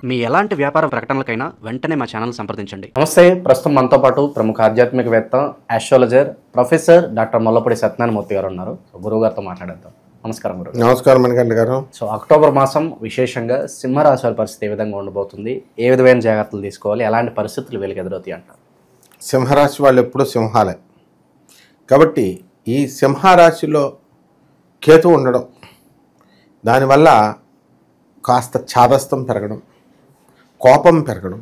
మీ ఎలాంటి వ్యాపార ప్రకటనలకైనా వెంటనే మా ఛానల్ సంప్రదించండి. నమస్తే. ప్రస్తుతం మనతో పాటు ప్రముఖ ఆధ్యాత్మికవేత్త, astrologer, professor doctor Mullapudi Satyanarayana Murthy గారు ఉన్నారు. గురువు గారితో మాట్లాడేద్దాం. నమస్కారం గురువు. నమస్కారం మణికంఠ గారు. సో అక్టోబర్ మాసం విశేషంగా సింహరాశి వారి పరిస్థితి ఏ విధంగా ఉండబోతుంది, ఏ విధమైన జాగ్రత్తలు తీసుకోవాలి, ఎలాంటి పరిస్థితులు వీళ్ళకి ఎదురవుతాయి అంటారు? సింహరాశి వాళ్ళు ఎప్పుడూ సింహాలే కాబట్టి ఈ సింహరాశిలో కేతు ఉండడం, దానివల్ల కాస్త చాదస్తం పెరగడం, కోపం పెరగడం.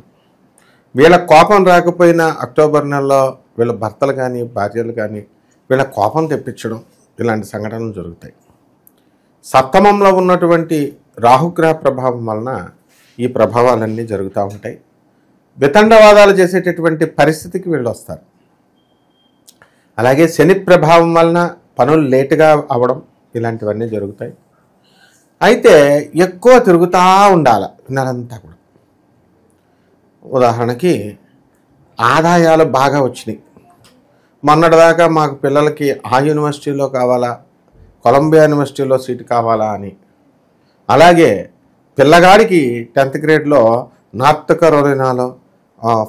వీళ్ళ కోపం రాకపోయినా అక్టోబర్ నెలలో వీళ్ళ భర్తలు కానీ భార్యలు కానీ వీళ్ళ కోపం తెప్పించడం, ఇలాంటి సంఘటనలు జరుగుతాయి. సప్తమంలో ఉన్నటువంటి రాహుగ్రహ ప్రభావం వలన ఈ ప్రభావాలన్నీ జరుగుతూ ఉంటాయి. వితండవాదాలు చేసేటటువంటి పరిస్థితికి వీళ్ళు వస్తారు. అలాగే శని ప్రభావం వలన పనులు లేటుగా అవ్వడం, ఇలాంటివన్నీ జరుగుతాయి. అయితే ఎక్కువ తిరుగుతూ ఉండాలి నెలంతా కూడా. ఉదాహరణకి ఆదాయాలు బాగా వచ్చినాయి. మొన్నటిదాకా మాకు పిల్లలకి ఆ యూనివర్సిటీలో కావాలా, కొలంబియా యూనివర్సిటీలో సీటు కావాలా అని, అలాగే పిల్లగాడికి 10th గ్రేడ్లో నార్త్ కరోలినాలో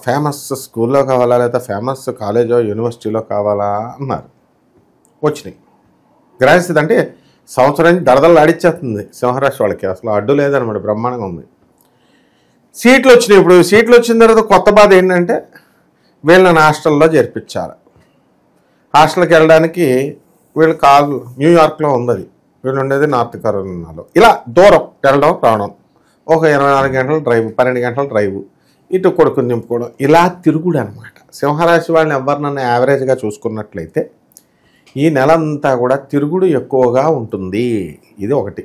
ఫేమస్ స్కూల్లో కావాలా, లేదా ఫేమస్ కాలేజో యూనివర్సిటీలో కావాలా అన్నారు. వచ్చినాయి. గ్రహిస్తుంది అంటే సంవత్సరం దడదలు ఆడిచ్చేస్తుంది సింహరాశి వాళ్ళకి. అసలు అడ్డు లేదనమాట, బ్రహ్మాండంగా ఉంది. సీట్లు వచ్చినాయి. ఇప్పుడు సీట్లు వచ్చిన తర్వాత కొత్త బాధ ఏంటంటే వీళ్ళని హాస్టల్లో చేర్పించాలి. హాస్టల్కి వెళ్ళడానికి వీళ్ళు న్యూయార్క్లో ఉంది, వీళ్ళు ఉండేది నార్త్ కరోలినాలో. ఇలా దూరం వెళ్ళడం రావడం, ఒక 24 గంటల డ్రైవ్, 12 గంటల డ్రైవ్, ఇటు కొడుకుని నింపుకోవడం, ఇలా తిరుగుడు అనమాట. సింహరాశి వాళ్ళని ఎవరినన్నా యావరేజ్గా చూసుకున్నట్లయితే ఈ నెల అంతా కూడా తిరుగుడు ఎక్కువగా ఉంటుంది. ఇది ఒకటి.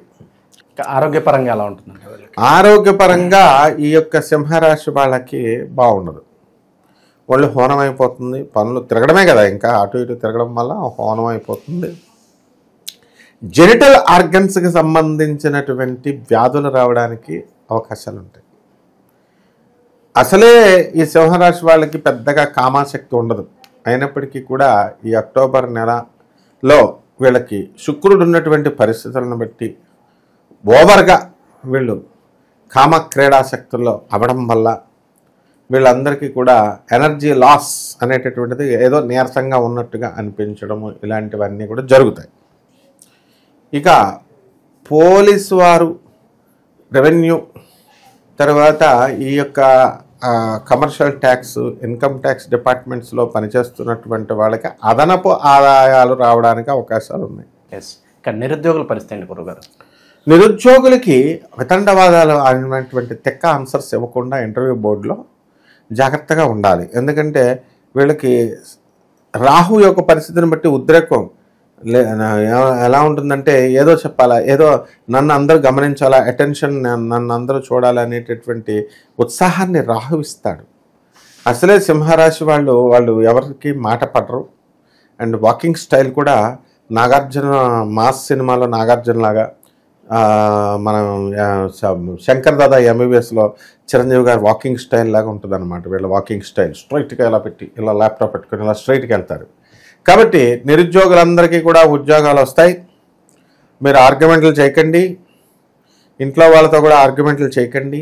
ఆరోగ్యపరంగా ఎలా ఉంటుందండి? ఆరోగ్యపరంగా ఈ యొక్క సింహరాశి వాళ్ళకి బాగుండదు. వాళ్ళు హోనం అయిపోతుంది. పనులు తిరగడమే కదా, ఇంకా అటు ఇటు తిరగడం వల్ల హోనం అయిపోతుంది. జెనిటల్ ఆర్గన్స్కి సంబంధించినటువంటి వ్యాధులు రావడానికి అవకాశాలు ఉంటాయి. అసలే ఈ సింహరాశి వాళ్ళకి పెద్దగా కామాశక్తి ఉండదు. అయినప్పటికీ కూడా ఈ అక్టోబర్ నెలలో వీళ్ళకి శుక్రుడు ఉన్నటువంటి పరిస్థితులను బట్టి ఓవర్గా వీళ్ళు కామ క్రీడాశక్తుల్లో అవ్వడం వల్ల వీళ్ళందరికీ కూడా ఎనర్జీ లాస్ అనేటటువంటిది, ఏదో నీరసంగా ఉన్నట్టుగా అనిపించడము, ఇలాంటివన్నీ కూడా జరుగుతాయి. ఇక పోలీసు వారు, రెవెన్యూ, తర్వాత ఈ యొక్క కమర్షియల్ ట్యాక్స్, ఇన్కమ్ ట్యాక్స్ డిపార్ట్మెంట్స్లో పనిచేస్తున్నటువంటి వాళ్ళకి అదనపు ఆదాయాలు రావడానికి అవకాశాలు ఉన్నాయి. ఎస్. ఇక నిరుద్యోగుల పరిస్థితి అండి గురుగారు? నిరుద్యోగులకి వితండవాదాలు అనేటువంటి తెక్క ఆన్సర్స్ ఇవ్వకుండా ఇంటర్వ్యూ బోర్డులో జాగ్రత్తగా ఉండాలి. ఎందుకంటే వీళ్ళకి రాహు యొక్క పరిస్థితిని బట్టి ఉద్రేకం ఎలా ఉంటుందంటే, ఏదో చెప్పాలా, ఏదో నన్ను అందరూ గమనించాలా, అటెన్షన్, నన్ను అందరూ చూడాలి అనేటటువంటి ఉత్సాహాన్ని రాహు ఇస్తాడు. అసలే సింహరాశి వాళ్ళు ఎవరికి మాట పడరు. అండ్ వాకింగ్ స్టైల్ కూడా నాగార్జున మాస్ సినిమాలో నాగార్జున లాగా, మనం శంకర్ దాదా ఎంబీబీఎస్లో చిరంజీవి గారు వాకింగ్ స్టైల్ లాగా ఉంటుంది అనమాట. వీళ్ళ వాకింగ్ స్టైల్ స్ట్రైట్గా ఇలా పెట్టి, ఇలా ల్యాప్టాప్ పెట్టుకుని ఇలా స్ట్రైట్గా వెళ్తారు. కాబట్టి నిరుద్యోగులందరికీ కూడా ఉద్యోగాలు వస్తాయి. మీరు ఆర్గ్యుమెంట్లు చేయకండి, ఇంట్లో వాళ్ళతో కూడా ఆర్గ్యుమెంట్లు చేయకండి.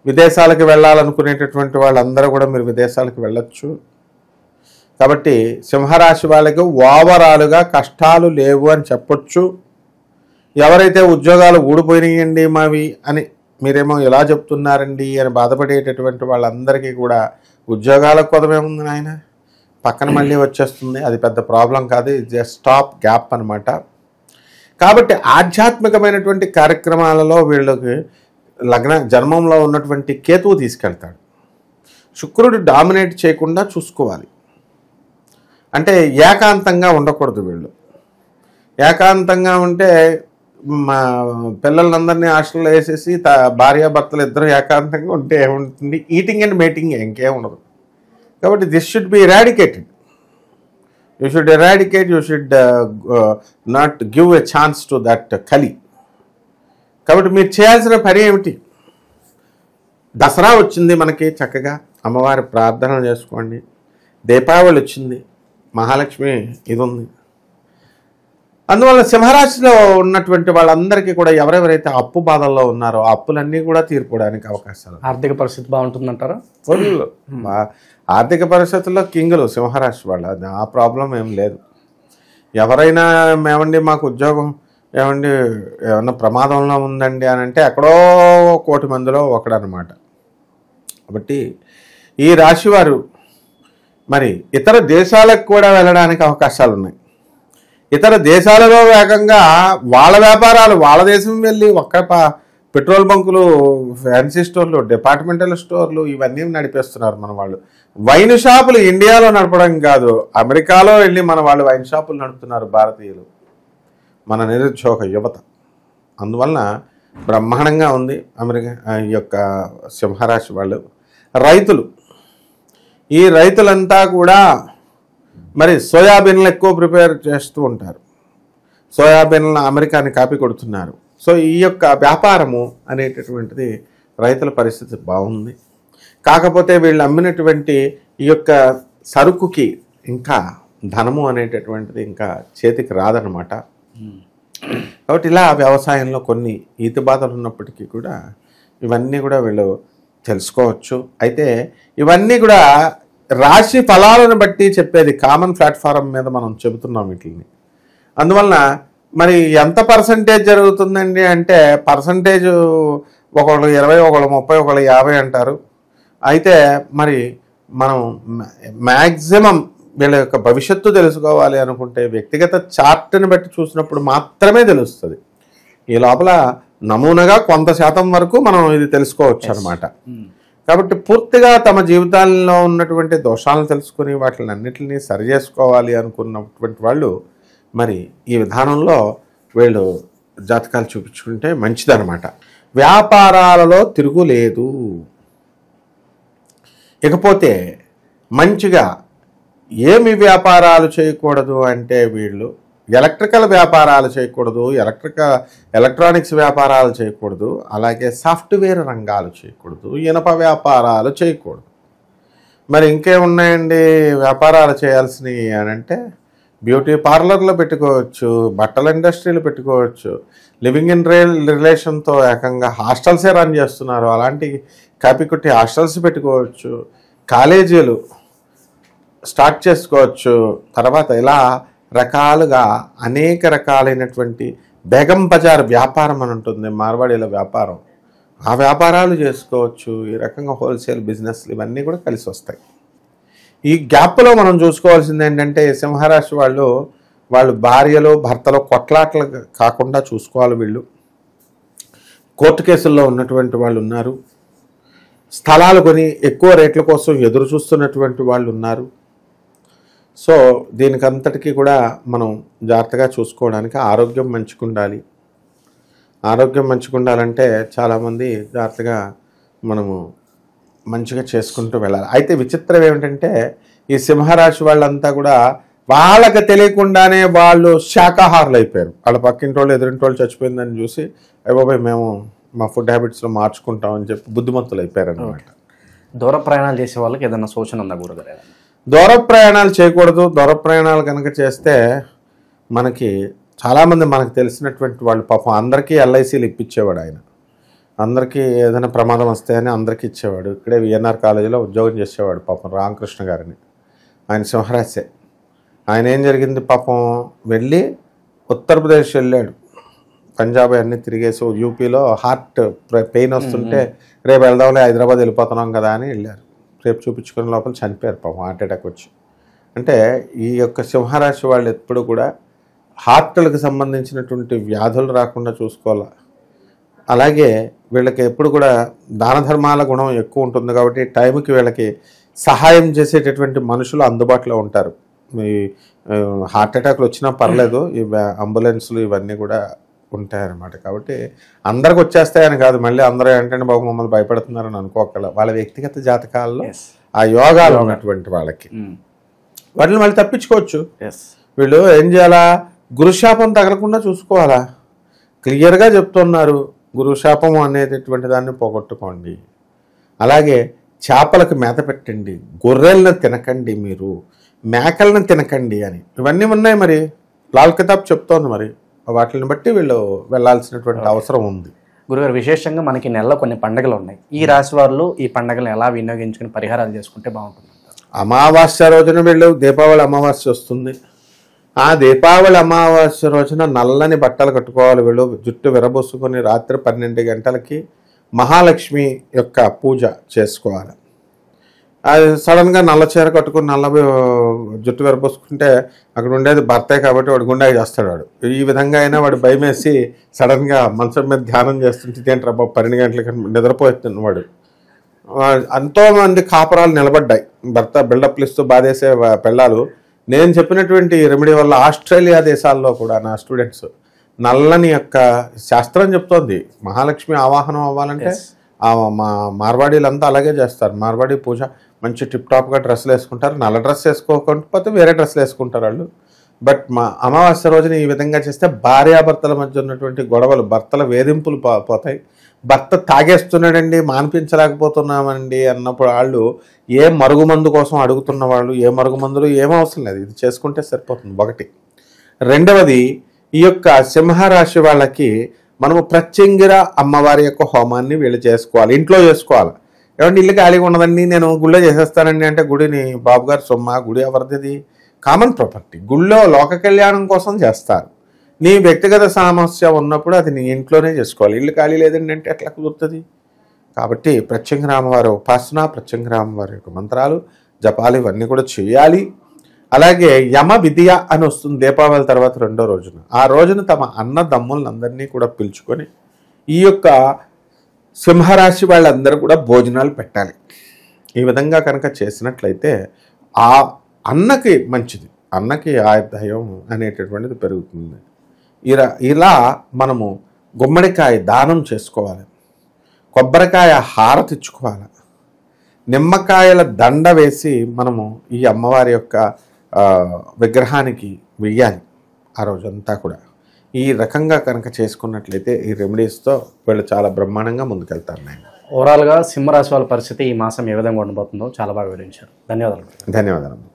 విదేశాలకు వెళ్ళాలనుకునేటటువంటి వాళ్ళందరూ కూడా మీరు విదేశాలకు వెళ్ళొచ్చు. కాబట్టి సింహరాశి వాళ్ళకి ఓవరాలుగా కష్టాలు లేవు అని చెప్పొచ్చు. ఎవరైతే ఉద్యోగాలు ఊడిపోయినాయండి మావి అని మీరేమో ఇలా చెప్తున్నారండి అని బాధపడేటటువంటి వాళ్ళందరికీ కూడా ఉద్యోగాల కొదమేముంది నాయన, పక్కన మళ్ళీ వచ్చేస్తుంది. అది పెద్ద ప్రాబ్లం కాదు, ఇది స్టాప్ గ్యాప్ అనమాట. కాబట్టి ఆధ్యాత్మికమైనటువంటి కార్యక్రమాలలో వీళ్ళకి జన్మంలో ఉన్నటువంటి కేతువు తీసుకెళ్తాడు. శుక్రుడు డామినేట్ చేయకుండా చూసుకోవాలి. అంటే ఏకాంతంగా ఉండకూడదు. వీళ్ళు ఏకాంతంగా ఉంటే మా పిల్లలందరినీ హాస్టల్లో వేసేసి భార్యాభర్తలు ఇద్దరు ఏకాంతంగా ఉంటే ఏముంటుంది? ఈటింగ్ అండ్ మేటింగ్, ఇంకేం ఉండదు. కాబట్టి this should be eradicated. You should eradicate, you should not give a chance to that కలి. కాబట్టి మీరు చేయాల్సిన పని ఏమిటి? దసరా వచ్చింది మనకి, చక్కగా అమ్మవారి ప్రార్థనలు చేసుకోండి. దీపావళి వచ్చింది, మహాలక్ష్మి ఇది ఉంది. అందువల్ల సింహరాశిలో ఉన్నటువంటి వాళ్ళందరికీ కూడా ఎవరెవరైతే అప్పు బాధల్లో ఉన్నారో ఆ అప్పులన్నీ కూడా తీర్పుడానికి అవకాశాలు. ఆర్థిక పరిస్థితి బాగుంటుందంటారా? ఫుల్ ఆర్థిక పరిస్థితుల్లో కింగులు సింహరాశి వాళ్ళు, ఆ ప్రాబ్లం ఏం లేదు. ఎవరైనా ఏమండి మాకు ఉద్యోగం ఏమండి ఏమన్నా ప్రమాదంలో ఉందండి అని అంటే ఎక్కడో 1,00,00,000 మందిలో ఒకడనమాట. కాబట్టి ఈ రాశివారు మరి ఇతర దేశాలకు కూడా వెళ్ళడానికి అవకాశాలు ఉన్నాయి. ఇతర దేశాలలో వేగంగా వాళ్ళ వ్యాపారాలు వాళ్ళ దేశం వెళ్ళి పెట్రోల్ బంకులు, ఫ్యాన్సీ స్టోర్లు, డిపార్ట్మెంటల్ స్టోర్లు ఇవన్నీ నడిపేస్తున్నారు మన వాళ్ళు. వైన్ షాపులు ఇండియాలో నడపడం కాదు, అమెరికాలో వెళ్ళి మన వాళ్ళు వైన్ షాపులు నడుపుతున్నారు భారతీయులు, మన నిరుద్యోగ యువత. అందువలన బ్రహ్మాండంగా ఉంది అమెరికా ఈ యొక్క సింహరాశి వాళ్ళు. రైతులు, ఈ రైతులంతా కూడా మరి సోయాబీన్లు ఎక్కువ ప్రిపేర్ చేస్తూ ఉంటారు, సోయాబీన్లను అమెరికాని కాపీ కొడుతున్నారు. సో ఈ యొక్క వ్యాపారము అనేటటువంటిది రైతుల పరిస్థితి బాగుంది. కాకపోతే వీళ్ళు అమ్మినటువంటి ఈ యొక్క సరుకుకి ఇంకా ధనము అనేటటువంటిది ఇంకా చేతికి రాదనమాట. కాబట్టి ఇలా వ్యవసాయంలో కొన్ని ఈతి బాధలు ఉన్నప్పటికీ కూడా ఇవన్నీ కూడా వీళ్ళు తెలుసుకోవచ్చు. అయితే ఇవన్నీ కూడా రాశి ఫలాలను బట్టి చెప్పేది, కామన్ ప్లాట్ఫారం మీద మనం చెబుతున్నాం వీటిని. అందువలన మరి ఎంత పర్సంటేజ్ జరుగుతుందండి అంటే పర్సంటేజ్ ఒకళ్ళు 20, ఒకళ్ళు 30, ఒకళ్ళు 50 అంటారు. అయితే మరి మనం మ్యాక్సిమం వీళ్ళ యొక్క భవిష్యత్తు తెలుసుకోవాలి అనుకుంటే వ్యక్తిగత చార్ట్ని బట్టి చూసినప్పుడు మాత్రమే తెలుస్తుంది. ఈ లోపల నమూనాగా కొంత శాతం వరకు మనం ఇది తెలుసుకోవచ్చు అనమాట. కాబట్టి పూర్తిగా తమ జీవితాల్లో ఉన్నటువంటి దోషాలను తెలుసుకుని వాటిని అన్నిటిని సరి చేసుకోవాలి అనుకున్నటువంటి వాళ్ళు మరి ఈ విధానంలో వీళ్ళు జాతకాలు చూపించుకుంటే మంచిదన్నమాట. వ్యాపారాలలో తిరుగులేదు. ఇకపోతే మంచిగా ఏమి వ్యాపారాలు చేయకూడదు అంటే వీళ్ళు ఎలక్ట్రికల్ వ్యాపారాలు చేయకూడదు, ఎలక్ట్రానిక్స్ వ్యాపారాలు చేయకూడదు, అలాగే సాఫ్ట్వేర్ రంగాలు చేయకూడదు, ఇనప వ్యాపారాలు చేయకూడదు. మరి ఇంకేమున్నాయండి వ్యాపారాలు చేయాల్సినవి అని అంటే బ్యూటీ పార్లర్లో పెట్టుకోవచ్చు, బట్టల ఇండస్ట్రీలు పెట్టుకోవచ్చు, లివింగ్ ఇన్ రిలేషన్తో ఏకంగా హాస్టల్సే రన్ చేస్తున్నారు, అలాంటి కాపీ కొట్టి హాస్టల్స్ పెట్టుకోవచ్చు, కాలేజీలు స్టార్ట్ చేసుకోవచ్చు. తర్వాత ఇలా రకాలుగా అనేక రకాలైనటువంటి బేగం బజార్ వ్యాపారం అని ఉంటుంది, మార్వాడీల వ్యాపారం, ఆ వ్యాపారాలు చేసుకోవచ్చు. ఈ రకంగా హోల్సేల్ బిజినెస్లు ఇవన్నీ కూడా కలిసి వస్తాయి. ఈ గ్యాప్లో మనం చూసుకోవాల్సింది ఏంటంటే సింహరాశి వాళ్ళు భార్యలు భర్తలు కొట్లాటలు కాకుండా చూసుకోవాలి. వీళ్ళు కోర్టు కేసుల్లో ఉన్నటువంటి వాళ్ళు ఉన్నారు, స్థలాలు కొని ఎక్కువ రేట్ల కోసం ఎదురు చూస్తున్నటువంటి వాళ్ళు ఉన్నారు. సో దీనికంతటికీ కూడా మనం జాగ్రత్తగా చూసుకోవడానికి ఆరోగ్యం మంచిగుండాలి. ఆరోగ్యం మంచిగుండాలంటే చాలామంది జాగ్రత్తగా మనము మంచిగా చేసుకుంటూ వెళ్ళాలి. అయితే విచిత్రం ఏమిటంటే ఈ సింహరాశి వాళ్ళంతా కూడా వాళ్ళకి తెలియకుండానే వాళ్ళు శాకాహారులు అయిపోయారు. వాళ్ళ పక్కింటి వాళ్ళు ఎదురింటి వాళ్ళు చచ్చిపోయిందని చూసి బాబాయ్ మేము మా ఫుడ్ హ్యాబిట్స్లో మార్చుకుంటామని చెప్పి బుద్ధిమంతులు అయిపోయారు అన్నమాట. దూర ప్రయాణాలు చేసే వాళ్ళకి ఏదైనా సూచన ఉందా గురుగారు? దూర ప్రయాణాలు చేయకూడదు. దూర ప్రయాణాలు కనుక చేస్తే మనకి చాలామంది మనకు తెలిసినటువంటి వాళ్ళు పాపం అందరికీ ఎల్ఐసీలు ఇప్పించేవాడు ఆయన. అందరికీ ఏదైనా ప్రమాదం వస్తే అని అందరికీ ఇచ్చేవాడు. ఇక్కడే విఎన్ఆర్ కాలేజీలో ఉద్యోగం చేసేవాడు పాపం రామకృష్ణ గారిని. ఆయన సింహరాశే. ఆయన ఏం జరిగింది పాపం వెళ్ళి ఉత్తరప్రదేశ్ వెళ్ళాడు, పంజాబ్ అన్నీ తిరిగేసి యూపీలో హార్ట్ పెయిన్ వస్తుంటే రేపు వెళ్దాంలే హైదరాబాద్ వెళ్ళిపోతున్నాం కదా అని వెళ్ళారు. రేపు చూపించుకునే లోపల చనిపోయారు పాపం హార్ట్ అటాక్ వచ్చి. అంటే ఈ యొక్క సింహరాశి వాళ్ళు ఎప్పుడు కూడా హార్ట్లకు సంబంధించినటువంటి వ్యాధులు రాకుండా చూసుకోవాలి. అలాగే వీళ్ళకి ఎప్పుడు కూడా దాన ధర్మాల గుణం ఎక్కువ ఉంటుంది కాబట్టి టైంకి వీళ్ళకి సహాయం చేసేటటువంటి మనుషులు అందుబాటులో ఉంటారు. ఈ హార్ట్ అటాక్లు వచ్చినా పర్లేదు, ఈ అంబులెన్స్లు ఇవన్నీ కూడా ఉంటాయన్నమాట. కాబట్టి అందరికి వచ్చేస్తాయని కాదు, మళ్ళీ అందరూ ఏంటంటే బాబు మమ్మల్ని భయపడుతున్నారని అనుకోగల వాళ్ళ వ్యక్తిగత జాతకాల్లో ఆ యోగాలు ఉన్నటువంటి వాళ్ళకి వాటిని మళ్ళీ తప్పించుకోవచ్చు. వీళ్ళు ఏం చేయాలా, గురుశాపం తగలకుండా చూసుకోవాలా. క్లియర్గా చెప్తున్నారు, గురుశాపం అనేటటువంటి దాన్ని పోగొట్టుకోండి. అలాగే చేపలకు మేత పెట్టండి, గొర్రెలను తినకండి, మీరు మేకలను తినకండి అని ఇవన్నీ ఉన్నాయి. మరి లాల్ కితాబ్ చెప్తోంది. మరి వాటిని బట్టి వీళ్ళు వెళ్ళాల్సినటువంటి అవసరం ఉంది. గురుగారు, విశేషంగా మనకి నెలలో కొన్ని పండుగలు ఉన్నాయి. ఈ రాశి వాళ్ళు ఈ పండుగలను ఎలా వినియోగించుకుని పరిహారాలు చేసుకుంటే బాగుంటుంది? అమావాస్య రోజున వీళ్ళు దీపావళి అమావాస్య వస్తుంది. ఆ దీపావళి అమావాస్య రోజున నల్లని బట్టలు కట్టుకోవాలి. వీళ్ళు జుట్టు విరబోసుకొని రాత్రి 12 గంటలకి మహాలక్ష్మి యొక్క పూజ చేసుకోవాలి. అది సడన్గా నల్ల చీర కట్టుకుని నల్ల జుట్టు విరబోసుకుంటే అక్కడ ఉండేది భర్తే కాబట్టి వాడు గుండె చేస్తాడు. వాడు ఈ విధంగా అయినా వాడు భయమేసి సడన్గా మంచం మీద ధ్యానం చేస్తుంటే ఏంటి రాబా 12 గంటలకి నిద్రపోతుంది వాడు. ఎంతోమంది కాపురాలు నిలబడ్డాయి. భర్త బిల్డప్లు ఇస్తూ బాధేసే పెళ్ళాలు. నేను చెప్పినటువంటి రెమెడీ వల్ల ఆస్ట్రేలియా దేశాల్లో కూడా నా స్టూడెంట్స్ నల్లని యొక్క శాస్త్రం చెప్తోంది. మహాలక్ష్మి ఆవాహనం అవ్వాలంటే మా మార్వాడీలంతా అలాగే చేస్తారు. మార్వాడీ పూజ మంచి టిప్ టాప్గా డ్రెస్సులు వేసుకుంటారు. నల్ల డ్రెస్ వేసుకోకపోతే వేరే డ్రెస్సులు వేసుకుంటారు వాళ్ళు. బట్ మా అమావాస్య రోజున ఈ విధంగా చేస్తే భార్యాభర్తల మధ్య ఉన్నటువంటి గొడవలు, భర్తల వేధింపులు పోతాయి. భర్త తాగేస్తున్నాడండి, మాన్పించలేకపోతున్నామండి అన్నప్పుడు వాళ్ళు ఏ మరుగుమందు కోసం అడుగుతున్న వాళ్ళు ఏ మరుగుమందులు ఏం అవసరం లేదు, ఇది చేసుకుంటే సరిపోతుంది. ఒకటి. రెండవది, ఈ యొక్క సింహరాశి వాళ్ళకి మనము ప్రత్యంగిర అమ్మవారి యొక్క హోమాన్ని వీళ్ళు చేసుకోవాలి, ఇంట్లో చేసుకోవాలి. ఏమంటే ఇల్లు ఖాళీగా ఉన్నదండి, నేను గుళ్ళో చేసేస్తానండి అంటే గుడిని బాబుగారు సొమ్మ, గుడి ఎవరిది? Common property. గుళ్ళో లోక కళ్యాణం కోసం చేస్తారు. నీ వ్యక్తిగత సమస్య ఉన్నప్పుడు అది నీ ఇంట్లోనే చేసుకోవాలి. ఇల్లు ఖాళీ లేదండి అంటే ఎట్లా కుదురుతుంది? కాబట్టి ప్రత్యంగిర అమ్మవారి ఉపాసన, ప్రత్యంగిర అమ్మవారి యొక్క మంత్రాలు, జపాలు ఇవన్నీ కూడా చేయాలి. అలాగే యమ విద్య అని వస్తుంది దీపావళి తర్వాత 2వ రోజున. ఆ రోజున తమ అన్నదమ్ములందరినీ కూడా పిలుచుకొని ఈ యొక్క సింహరాశి వాళ్ళందరూ కూడా భోజనాలు పెట్టాలి. ఈ విధంగా కనుక చేసినట్లయితే ఆ అన్నకి మంచిది, అన్నకి ఆయుర్దాయం అనేటటువంటిది పెరుగుతుంది. ఇలా మనము గుమ్మడికాయ దానం చేసుకోవాలి, కొబ్బరికాయ హారతి ఇచ్చుకోవాలి, నిమ్మకాయల దండ వేసి మనము ఈ అమ్మవారి యొక్క విగ్రహానికి వెయ్యాలి ఆ రోజంతా కూడా. ఈ రకంగా కనుక చేసుకున్నట్లయితే ఈ రెమెడీస్తో వీళ్ళు చాలా బ్రహ్మాండంగా ముందుకెళ్తారు. ఓవరాల్గా సింహరాశి వాళ్ళ పరిస్థితి ఈ మాసం ఏ విధంగా ఉండబోతుందో చాలా బాగా వివరించారు. ధన్యవాదాలు. ధన్యవాదాలు.